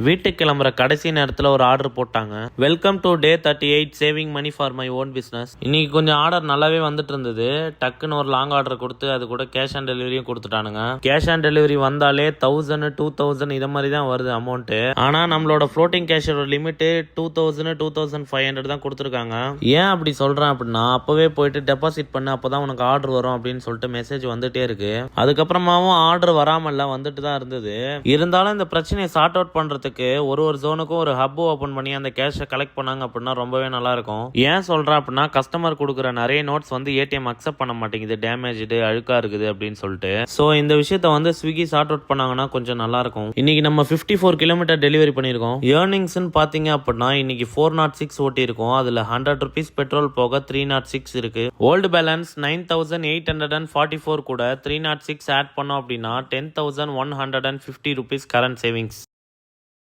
வீட்டுக்கு கிளம்புற கடைசி நேரத்தில் ஒரு ஆர்டர் போட்டாங்க. Welcome to day 38 saving money for my own business. இன்னைக்கு கொஞ்சம் ஆர்டர் நல்லாவே வந்துட்டு இருந்தது. டக்குன்னு ஒரு லாங் ஆர்டர் கொடுத்து அது கூட கேஷ் ஆன் டெலிவரியும் கொடுத்துட்டானுங்க. கேஷ் ஆன் டெலிவரி வந்தாலே 1000 2000 இதை மாதிரி தான் வருது அமௌண்ட். ஆனா நம்மளோட ஃப்ளோட்டிங் கேஷோட லிமிட் 2000 2500 தான் கொடுத்துருக்காங்க. ஏன் அப்படி சொல்றேன் அப்படின்னா, அப்பவே போயிட்டு டெபாசிட் பண்ணு, அப்பதான் உனக்கு ஆர்டர் வரும் அப்படின்னு சொல்லிட்டு மெசேஜ் வந்துட்டே இருக்கு. அதுக்கப்புறமாவும் ஆர்டர் வராமல்ல வந்துட்டு தான் இருந்தது. இருந்தாலும் இந்த பிரச்சனையை சார்ட் அவுட் பண்றதுக்கு ஒரு ஜோனுக்கும் ஒரு ஹப் ஓபன் பண்ணி அந்த கேஷை கலெக்ட் பண்ணாங்க அப்படின்னா ரொம்பவே நல்லா இருக்கும். ஏன் சொல்றேன் அப்படின்னா, கஸ்டமர் கொடுக்குற நிறைய நோட்ஸ் வந்து ஏடிஎம் அக்செப்ட் பண்ண மாட்டேங்குது, டேமேஜ்டு அழுக்கா இருக்குது அப்படின்னு சொல்லிட்டு. ஸோ இந்த விஷயத்த வந்து ஸ்விக்கி சார்ட் அவுட் பண்ணாங்கன்னா கொஞ்சம் நல்லா இருக்கும். இன்னைக்கு நம்ம 54 கிலோமீட்டர் டெலிவரி பண்ணியிருக்கோம். ஏர்னிங்ஸ்ன்னு பார்த்தீங்க அப்படின்னா இன்னைக்கு 406 ஓட்டி இருக்கும். அதுல 100 rupees பெட்ரோல் போக 306 இருக்கு. ஓல்டு பேலன்ஸ் 9844 கூட 306 ஆட் பண்ணோம் அப்படின்னா 10,150 rupees கரண்ட் சேவிங்ஸ்.